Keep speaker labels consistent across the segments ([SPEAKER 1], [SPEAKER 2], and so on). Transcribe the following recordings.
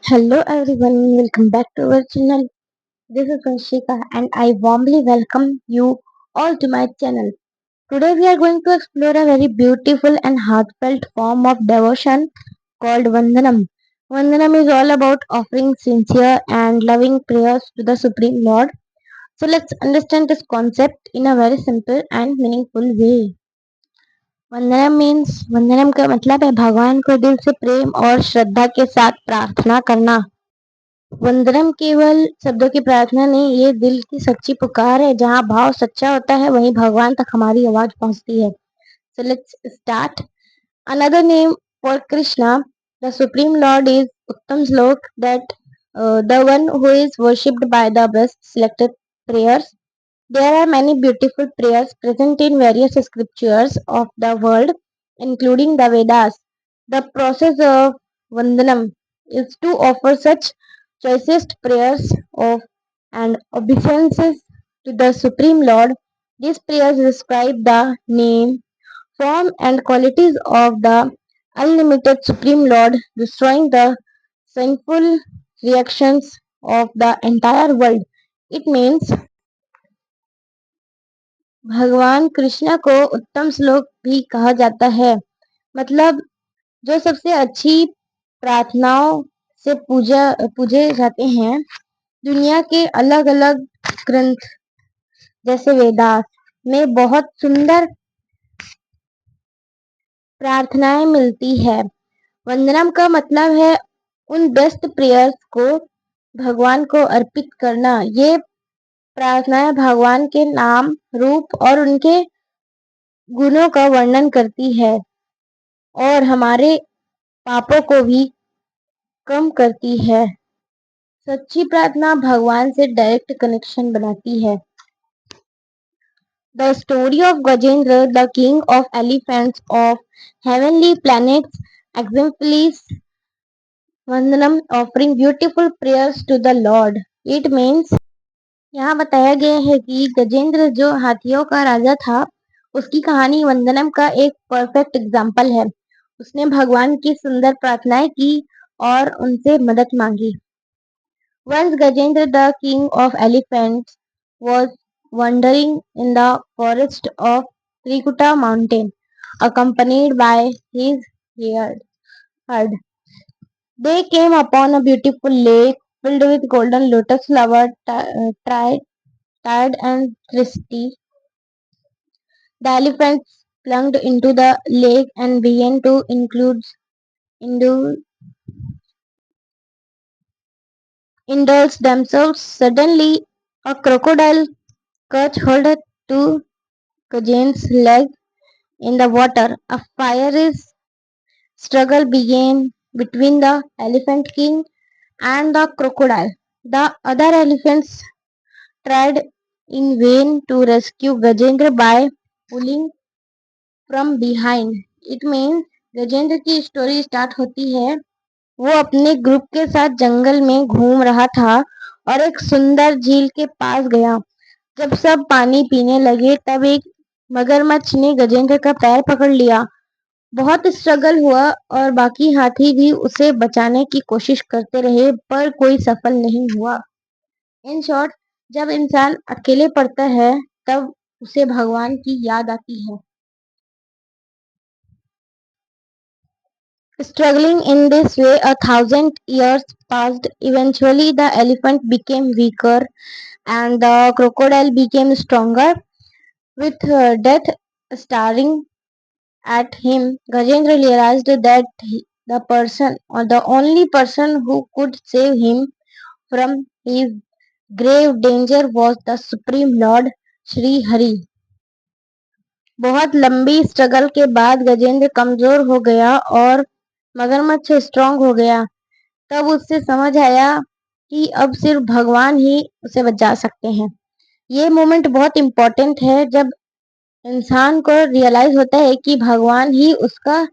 [SPEAKER 1] Hello everyone, welcome back to our channel. This is Vanshika and I warmly welcome you all to my channel. Today we are going to explore a very beautiful and heartfelt form of devotion called Vandanam. Vandanam is all about offering sincere and loving prayers to the Supreme Lord. So let's understand this concept in a very simple and meaningful way. वंदनम का मतलब है भगवान को दिल से प्रेम और श्रद्धा के साथ प्रार्थना करना। वंदनम केवल शब्दों की प्रार्थना नहीं, ये दिल की सच्ची पुकार है। जहाँ भाव सच्चा होता है वहीं भगवान तक हमारी आवाज पहुंचती है। So let's start. Another name for Krishna, the Supreme Lord, is Uttam Slok, that the one who is worshipped by the best selected prayers. There are many beautiful prayers present in various scriptures of the world, including the Vedas. The process of Vandanam is to offer such choicest prayers of and obeisances to the Supreme Lord. These prayers describe the name, form, and qualities of the unlimited Supreme Lord, destroying the sinful reactions of the entire world. It means भगवान कृष्ण को उत्तम श्लोक भी कहा जाता है। मतलब जो सबसे अच्छी प्रार्थनाओं से पूजे जाते हैं। दुनिया के अलग अलग ग्रंथ जैसे वेदास में बहुत सुंदर प्रार्थनाएं मिलती है। वंदनम का मतलब है उन बेस्ट प्रेयर्स को भगवान को अर्पित करना। ये प्रार्थनाएं भगवान के नाम, रूप और उनके गुणों का वर्णन करती है और हमारे पापों को भी कम करती है। सच्ची प्रार्थना भगवान से डायरेक्ट कनेक्शन बनाती है। The story of Gajendra, the king of elephants of heavenly planets, exemplifies Vandanam, offering beautiful prayers to the Lord. It means यहाँ बताया गया है कि गजेंद्र जो हाथियों का राजा था, उसकी कहानी वंदनम का एक परफेक्ट एग्जाम्पल है। उसने भगवान की सुंदर प्रार्थनाएं की और उनसे मदद मांगी। Once Gajendra, the king of elephants, was wandering in the forest of Trikuta mountain, accompanied by his herd. herd. They came upon a beautiful lake filled with golden lotus flowers, tired and thirsty. The elephants plunged into the lake and began to indulge indulge themselves. Suddenly, a crocodile caught hold to Gajen's leg in the water. A fierce struggle began between the elephant king and the crocodile. The other elephants tried in vain to rescue Gajendra by pulling from behind. It means Gajendra की story start होती है। वो अपने group के साथ जंगल में घूम रहा था और एक सुंदर झील के पास गया। जब सब पानी पीने लगे तब एक मगरमच्छ ने गजेंद्र का पैर पकड़ लिया। बहुत स्ट्रगल हुआ और बाकी हाथी भी उसे बचाने की कोशिश करते रहे, पर कोई सफल नहीं हुआ। इन शॉर्ट, जब इंसान अकेले पड़ता है तब उसे भगवान की याद आती है। Struggling in this way, 1,000 years passed. Eventually, the elephant became weaker and the crocodile became stronger. With death staring at him, Gajendra realized that the person or the only person who could save him from his grave danger was the Supreme Lord Shri Hari. बहुत लंबी struggle के बाद गजेंद्र कमजोर हो गया और मगरमच्छ strong हो गया। तब उससे समझ आया कि अब सिर्फ भगवान ही उसे बचा सकते हैं। ये मोमेंट बहुत इम्पोर्टेंट है जब इंसान को रियलाइज होता है कि भगवान ही उसका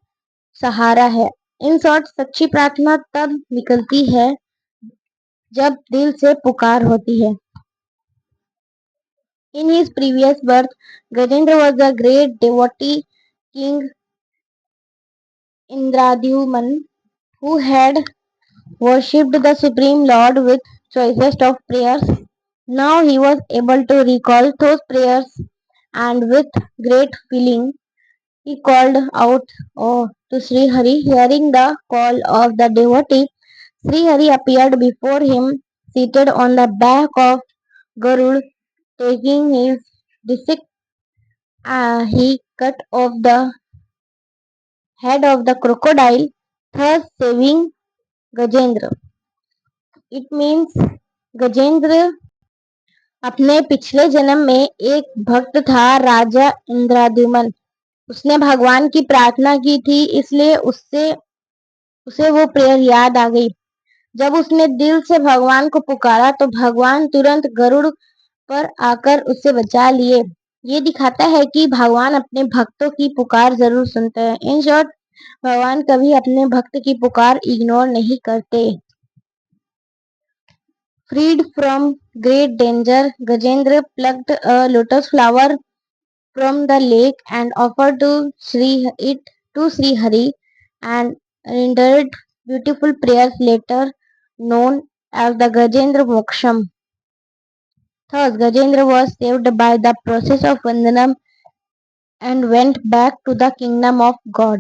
[SPEAKER 1] सहारा है। इन शॉर्ट, सच्ची प्रार्थना तब निकलती है जब दिल से पुकार होती है। In his previous birth, Gajendra was a great devotee king Indradyuman who had worshipped the Supreme Lord with choicest of prayers. Now he was able to recall those prayers, and with great feeling he called out to Sri Hari. Hearing the call of the devotee, Sri Hari appeared before him, seated on the back of Garud, taking his disik. He cut off the head of the crocodile, thus saving Gajendra. It means Gajendra अपने पिछले जन्म में एक भक्त था राजा इंद्राद्युमन। उसने भगवान की प्रार्थना की थी, इसलिए उसे वो प्रेयर याद आ गई। जब उसने दिल से भगवान को पुकारा तो भगवान तुरंत गरुड़ पर आकर उसे बचा लिए। ये दिखाता है कि भगवान अपने भक्तों की पुकार जरूर सुनते हैं। इन शॉर्ट, भगवान कभी अपने भक्त की पुकार इग्नोर नहीं करते। Freed from great danger, Gajendra plucked a lotus flower from the lake and offered it to Sri Hari and rendered beautiful prayers later known as the Gajendra Moksham. Thus, Gajendra was saved by the process of Vandanam and went back to the kingdom of God.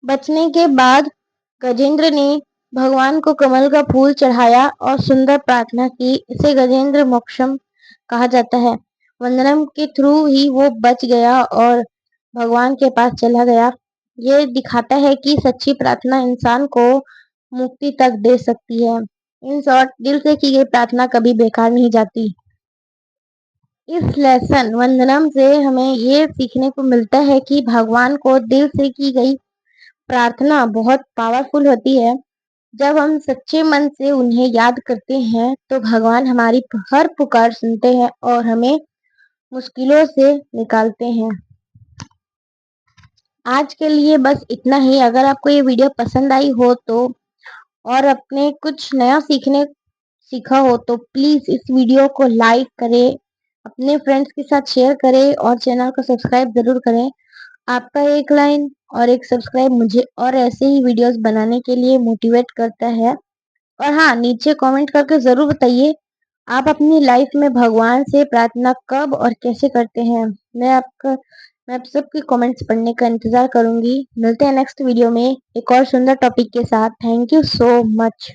[SPEAKER 1] बचने के बाद गजेंद्र ने भगवान को कमल का फूल चढ़ाया और सुंदर प्रार्थना की। इसे गजेंद्र मोक्षम कहा जाता है। वंदनम के थ्रू ही वो बच गया और भगवान के पास चला गया। ये दिखाता है कि सच्ची प्रार्थना इंसान को मुक्ति तक दे सकती है। इन शॉर्ट, दिल से की गई प्रार्थना कभी बेकार नहीं जाती। इस लेसन वंदनम से हमें ये सीखने को मिलता है कि भगवान को दिल से की गई प्रार्थना बहुत पावरफुल होती है। जब हम सच्चे मन से उन्हें याद करते हैं तो भगवान हमारी हर पुकार सुनते हैं और हमें मुश्किलों से निकालते हैं। आज के लिए बस इतना ही। अगर आपको ये वीडियो पसंद आई हो तो और अपने कुछ नया सीखा हो तो प्लीज इस वीडियो को लाइक करें, अपने फ्रेंड्स के साथ शेयर करें और चैनल को सब्सक्राइब जरूर करें। आपका एक लाइन और एक सब्सक्राइब मुझे और ऐसे ही वीडियोस बनाने के लिए मोटिवेट करता है। और हाँ, नीचे कमेंट करके जरूर बताइए आप अपनी लाइफ में भगवान से प्रार्थना कब और कैसे करते हैं। मैं आप सबके कमेंट्स पढ़ने का इंतजार करूंगी। मिलते हैं नेक्स्ट वीडियो में एक और सुंदर टॉपिक के साथ। Thank you so much.